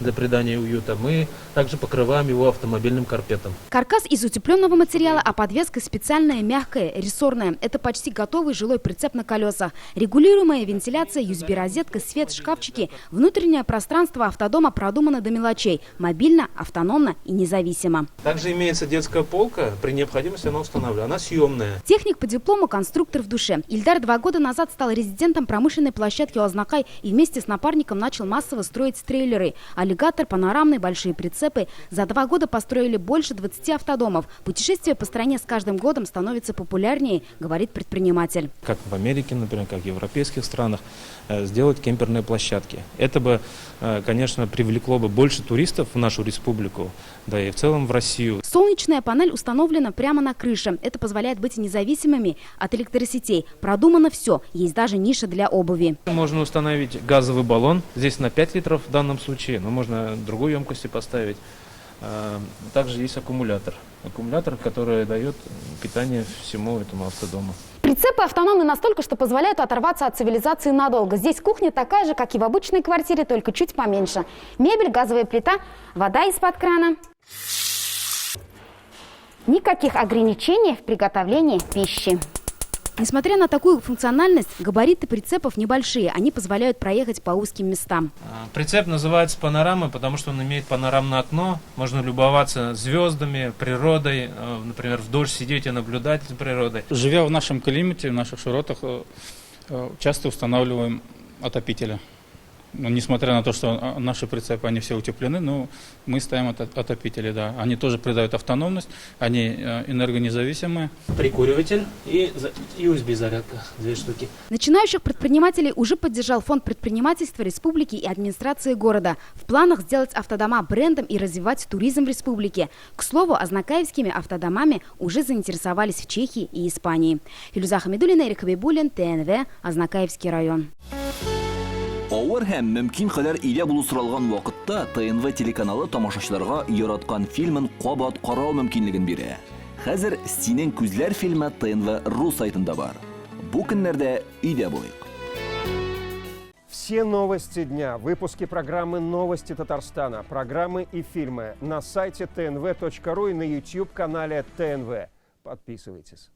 для придания уюта, мы также покрываем его автомобильным карпетом. Каркас из утепленного материала, а подвеска специальная, мягкая, рессорная. Это почти готовый жилой прицеп на колесах. Регулируемая вентиляция, USB-розетка, свет, шкафчики. Внутреннее пространство автодома продумано до мелочей. Мобильно, автономно и независимо. Также имеется детская полка, при необходимости она установлена, она съемная. Техник по диплому, конструктор в душе. Ильдар 2 года назад стал резидентом промышленной площадки Ознакай и вместе с напарником начал массово строить трейлеры. Аллигатор, панорамные, большие прицепы. За 2 года построили больше 20 автодомов. Путешествие по стране с каждым годом становится популярнее, говорит предприниматель. Как в Америке, например, как в европейских странах, сделать кемперные площадки. Это бы, конечно, привлекло бы больше туристов в нашу республику, да и в целом в Россию. Солнечная панель установлена прямо на крыше. Это позволяет быть независимыми от электросетей. Продумано все. Есть даже ниша для обуви. Можно установить газовый баллон. Здесь на 5 литров в данном случае, но можно другой емкости поставить. Также есть аккумулятор. Аккумулятор, который дает питание всему этому автодому. Прицепы автономны настолько, что позволяют оторваться от цивилизации надолго. Здесь кухня такая же, как и в обычной квартире, только чуть поменьше. Мебель, газовая плита, вода из-под крана. Никаких ограничений в приготовлении пищи. Несмотря на такую функциональность, габариты прицепов небольшие. Они позволяют проехать по узким местам. Прицеп называется панорамой, потому что он имеет панорамное окно. Можно любоваться звездами, природой. Например, в дождь сидеть и наблюдать за природой. Живя в нашем климате, в наших широтах, часто устанавливаем отопители. Ну, несмотря на то, что наши прицепы, они все утеплены, но мы ставим отопители, да. Они тоже придают автономность, они энергонезависимые. Прикуриватель и USB-зарядка, 2 штуки. Начинающих предпринимателей уже поддержал Фонд предпринимательства республики и администрации города. В планах сделать автодома брендом и развивать туризм в республике. К слову, ознакаевскими автодомами уже заинтересовались в Чехии и Испании. Филюза Хамидуллина, Эрик Хабибуллин, ТНВ, Ознакаевский район. Авыр һәм мөмкин кадәр илә булу соралган вакытта ТНВ телеканалы тамашачыларга яраткан фильмын кабат карау мөмкинлеген бирә. Хәзер "Синең күзләр" фильмы ТНВ.ру сайтында бар. Бу көннәрдә өйдә булыйк. Все новости дня, выпуски программы «Новости Татарстана», программы и фильмы на сайте tnv.ru и на YouTube-канале ТНВ. Подписывайтесь.